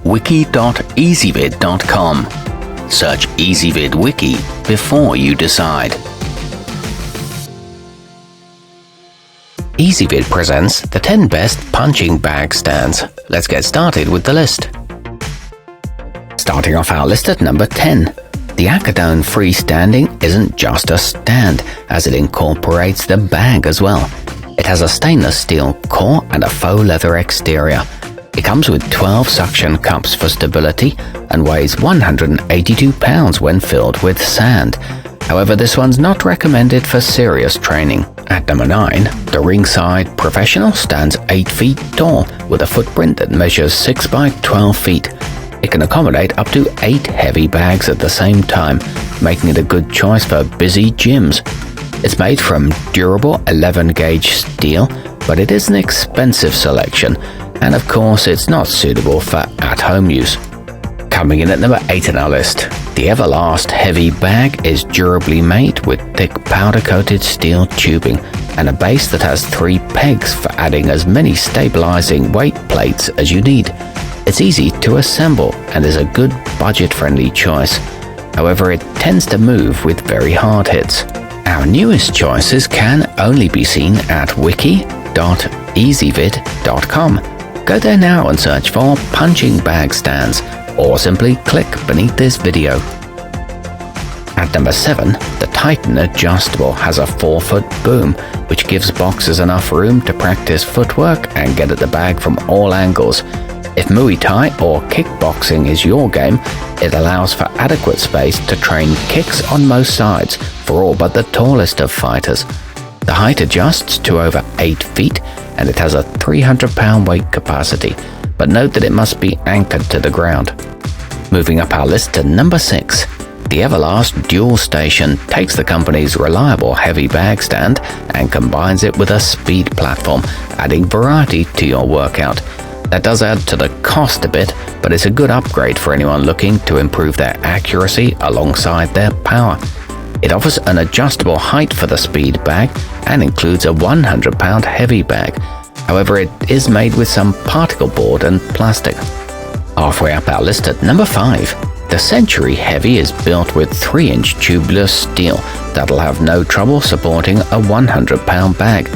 wiki.ezvid.com. Search Ezvid Wiki before you decide. Ezvid presents the 10 best punching bag stands. Let's get started with the list. Starting off our list at number 10. The Acadome freestanding isn't just a stand, as it incorporates the bag as well. It has a stainless steel core and a faux leather exterior. It comes with 12 suction cups for stability and weighs 182 pounds when filled with sand. However, this one's not recommended for serious training. At number 9, the Ringside Professional stands 8 feet tall with a footprint that measures 6 by 12 feet. It can accommodate up to 8 heavy bags at the same time, making it a good choice for busy gyms. It's made from durable 11-gauge steel, but it is an expensive selection, and of course it's not suitable for at-home use. Coming in at number 8 on our list, the Everlast heavy bag is durably made with thick powder-coated steel tubing and a base that has 3 pegs for adding as many stabilizing weight plates as you need. It's easy to assemble and is a good budget-friendly choice. However, it tends to move with very hard hits. Our newest choices can only be seen at wiki.ezvid.com. Go there now and search for punching bag stands, or simply click beneath this video. At number 7, the Titan Adjustable has a 4-foot boom, which gives boxers enough room to practice footwork and get at the bag from all angles. If Muay Thai or kickboxing is your game, it allows for adequate space to train kicks on most sides for all but the tallest of fighters. The height adjusts to over 8 feet and it has a 300-pound weight capacity, but note that it must be anchored to the ground. Moving up our list to number 6, the Everlast Dual Station takes the company's reliable heavy bag stand and combines it with a speed platform, adding variety to your workout. That does add to the cost a bit, but it's a good upgrade for anyone looking to improve their accuracy alongside their power. It offers an adjustable height for the speed bag and includes a 100-pound heavy bag. However, it is made with some particle board and plastic. Halfway up our list at number 5, the Century Heavy is built with 3-inch tubeless steel that'll have no trouble supporting a 100-pound bag.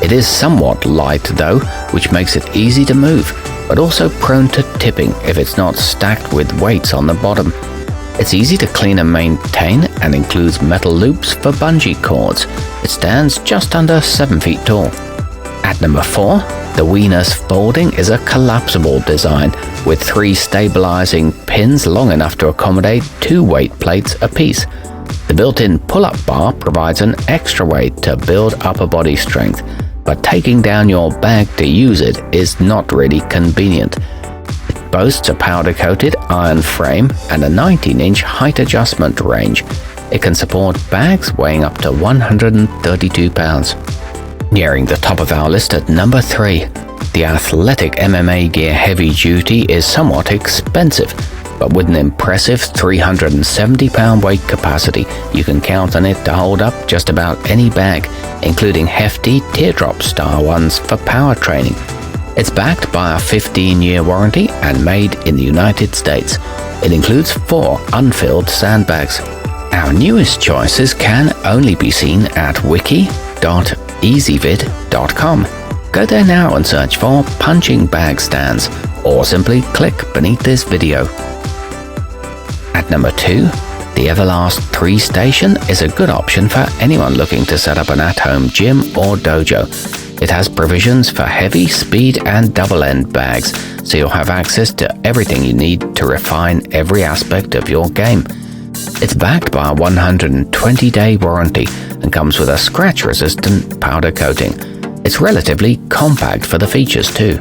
It is somewhat light though, which makes it easy to move, but also prone to tipping if it's not stacked with weights on the bottom. It's easy to clean and maintain and includes metal loops for bungee cords. It stands just under 7 feet tall. At number 4, the Weanas Folding is a collapsible design with 3 stabilizing pins long enough to accommodate 2 weight plates apiece. The built-in pull-up bar provides an extra weight to build upper body strength, but taking down your bag to use it is not really convenient. It boasts a powder-coated iron frame and a 19-inch height adjustment range. It can support bags weighing up to 132 pounds. Nearing the top of our list at number 3, the athleticmmagear Heavy Duty is somewhat expensive, but with an impressive 370-pound weight capacity, you can count on it to hold up just about any bag, including hefty teardrop-style ones for power training. It's backed by a 15-year warranty and made in the United States. It includes 4 unfilled sandbags. Our newest choices can only be seen at wiki.ezvid.com. Go there now and search for punching bag stands, or simply click beneath this video. At number 2, the Everlast 3 Station is a good option for anyone looking to set up an at-home gym or dojo. It has provisions for heavy, speed, and double-end bags, so you'll have access to everything you need to refine every aspect of your game. It's backed by a 120-day warranty and comes with a scratch-resistant powder coating. It's relatively compact for the features too.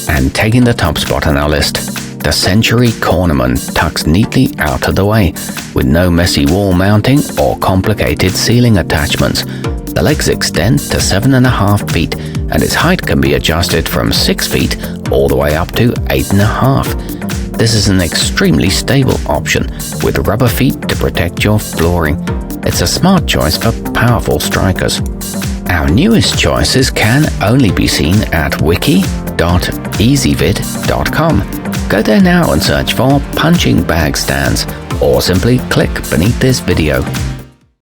And taking the top spot on our list, the Century Cornerman tucks neatly out of the way, with no messy wall mounting or complicated ceiling attachments. The legs extend to 7.5 feet, and its height can be adjusted from 6 feet all the way up to 8.5. This is an extremely stable option, with rubber feet to protect your flooring. It's a smart choice for powerful strikers. Our newest choices can only be seen at wiki.ezvid.com. Go there now and search for punching bag stands, or simply click beneath this video.